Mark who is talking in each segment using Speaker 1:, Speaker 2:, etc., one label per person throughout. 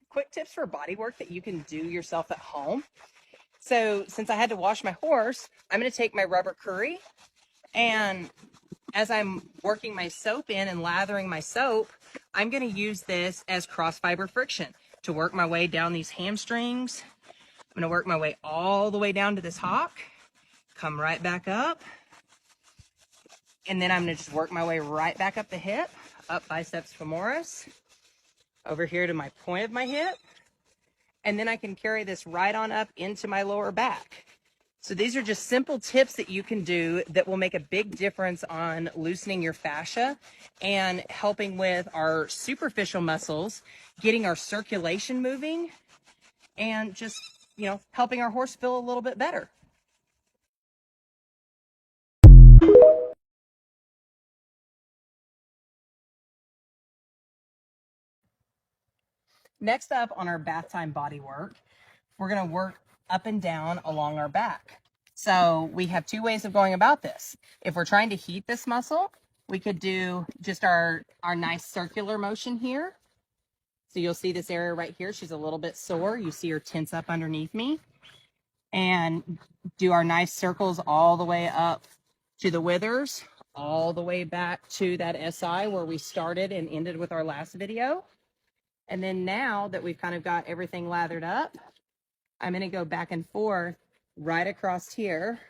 Speaker 1: quick tips for body work that you can do yourself at home. So since I had to wash my horse, I'm going to take my rubber curry, and as I'm working my soap in and lathering my soap, I'm going to use this as cross fiber friction to work my way down these hamstrings. I'm going to work my way all the way down to this hock, come right back up, and then I'm going to just work my way right back up the hip, up biceps femoris, over here to my point of my hip, and then I can carry this right on up into my lower back. So these are just simple tips that you can do that will make a big difference on loosening your fascia and helping with our superficial muscles, getting our circulation moving, and just, helping our horse feel a little bit better. Next up on our bath time body work, we're going to work up and down along our back. So we have two ways of going about this. If we're trying to heat this muscle, we could do just our nice circular motion here. So you'll see this area right here. She's a little bit sore. You see her tense up underneath me. And do our nice circles all the way up to the withers, all the way back to that SI where we started and ended with our last video. And then now that we've kind of got everything lathered up, I'm going to go back and forth right across here.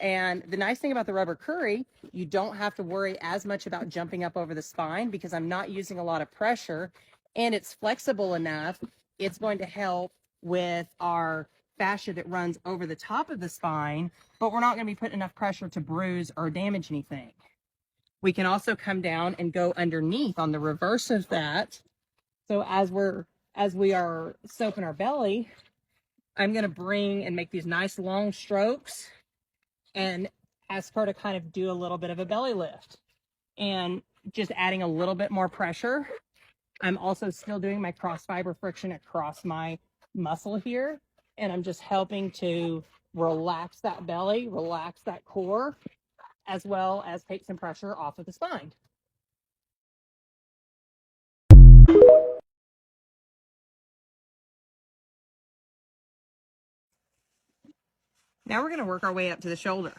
Speaker 1: And the nice thing about the rubber curry, you don't have to worry as much about jumping up over the spine because I'm not using a lot of pressure, and it's flexible enough. It's going to help with our fascia that runs over the top of the spine, but we're not going to be putting enough pressure to bruise or damage anything. We can also come down and go underneath on the reverse of that. So as we are soaping our belly, I'm going to bring and make these nice long strokes and ask her to kind of do a little bit of a belly lift and just adding a little bit more pressure. I'm also still doing my cross fiber friction across my muscle here, and I'm just helping to relax that belly, relax that core, as well as take some pressure off of the spine. Now we're going to work our way up to the shoulder.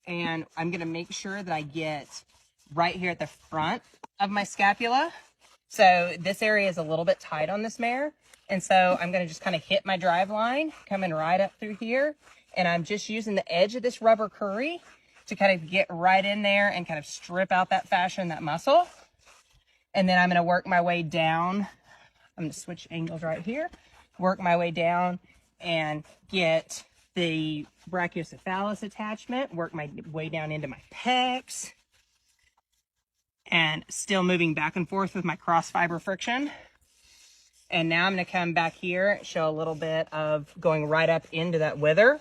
Speaker 1: And I'm going to make sure that I get right here at the front of my scapula. So this area is a little bit tight on this mare. And so I'm going to just kind of hit my drive line, coming right up through here. And I'm just using the edge of this rubber curry to kind of get right in there and kind of strip out that fascia and that muscle. And then I'm going to work my way down. I'm going to switch angles right here, work my way down and get the brachiocephalus attachment, work my way down into my pecs, and still moving back and forth with my cross fiber friction. And now I'm going to come back here, show a little bit of going right up into that wither.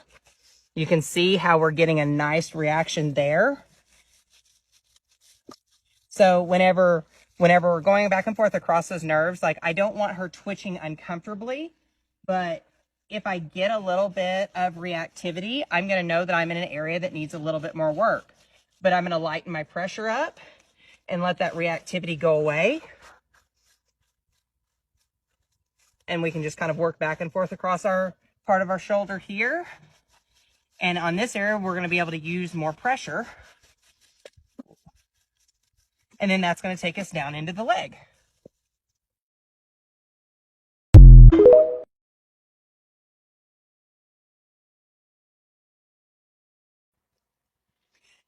Speaker 1: You can see how we're getting a nice reaction there. So whenever we're going back and forth across those nerves, like I don't want her twitching uncomfortably, but if I get a little bit of reactivity, I'm going to know that I'm in an area that needs a little bit more work. But I'm going to lighten my pressure up and let that reactivity go away. And we can just kind of work back and forth across our part of our shoulder here. And on this area, we're going to be able to use more pressure. And then that's going to take us down into the leg.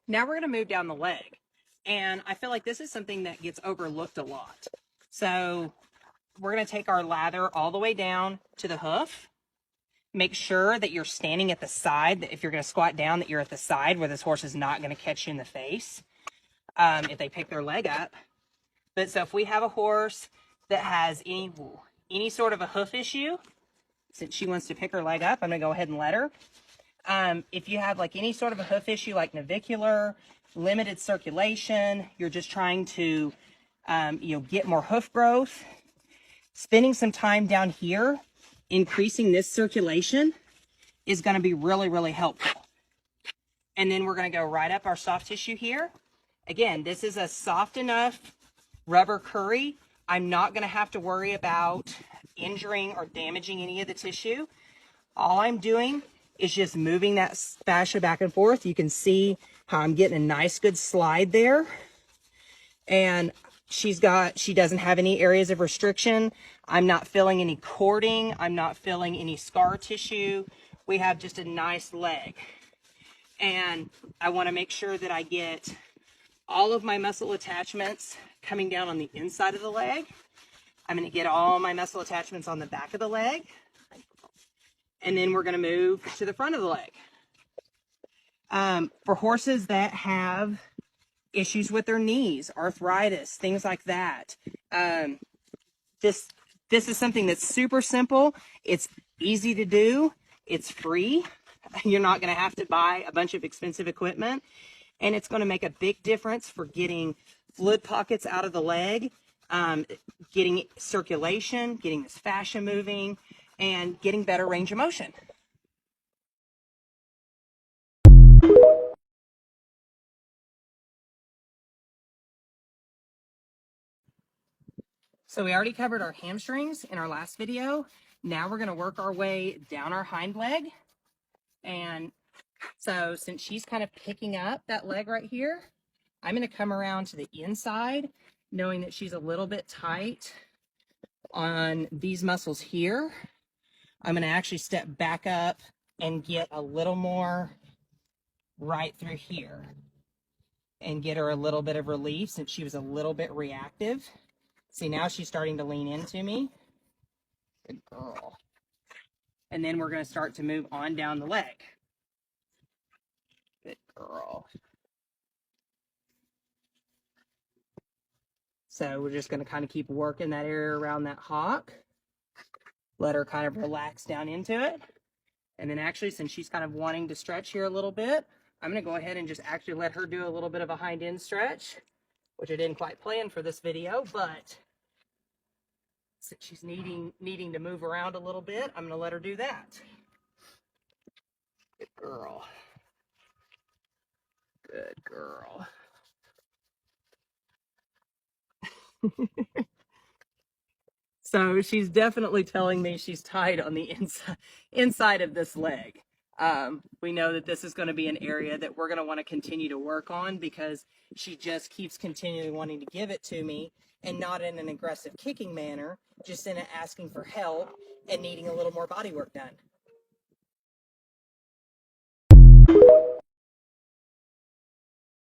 Speaker 1: Now we're going to move down the leg. And I feel like this is something that gets overlooked a lot. So we're going to take our lather all the way down to the hoof. Make sure that you're standing at the side, that if you're going to squat down, that you're at the side where this horse is not going to catch you in the face if they pick their leg up. But so if we have a horse that has any sort of a hoof issue, since she wants to pick her leg up, I'm going to go ahead and let her. If you have like any sort of a hoof issue like navicular, limited circulation, you're just trying to get more hoof growth, spending some time down here, increasing this circulation is going to be really, really helpful. And then we're going to go right up our soft tissue here. Again, this is a soft enough rubber curry. I'm not going to have to worry about injuring or damaging any of the tissue. All I'm doing is just moving that fascia back and forth. You can see how I'm getting a nice good slide there. And she doesn't have any areas of restriction. I'm not feeling any cording. I'm not feeling any scar tissue. We have just a nice leg. And I want to make sure that I get all of my muscle attachments coming down on the inside of the leg. I'm going to get all my muscle attachments on the back of the leg. And then we're going to move to the front of the leg. For horses that have issues with their knees, arthritis, things like that, this is something that's super simple. It's easy to do. It's free. You're not going to have to buy a bunch of expensive equipment. And it's going to make a big difference for getting fluid pockets out of the leg, getting circulation, getting this fascia moving, and getting better range of motion. So we already covered our hamstrings in our last video. Now we're going to work our way down our hind leg. And so since she's kind of picking up that leg right here, I'm going to come around to the inside, knowing that she's a little bit tight on these muscles here. I'm going to actually step back up and get a little more right through here and get her a little bit of relief since she was a little bit reactive. See, now she's starting to lean into me. Good girl. And then we're going to start to move on down the leg. Good girl. So we're just going to kind of keep working that area around that hock. Let her kind of relax down into it. And then actually, since she's kind of wanting to stretch here a little bit, I'm going to go ahead and just actually let her do a little bit of a hind end stretch, which I didn't quite plan for this video, but since she's needing to move around a little bit, I'm going to let her do that. Good girl. Good girl. So she's definitely telling me she's tied on the inside of this leg. We know that this is going to be an area that we're going to want to continue to work on because she just keeps continually wanting to give it to me, and not in an aggressive kicking manner, just in asking for help and needing a little more body work done.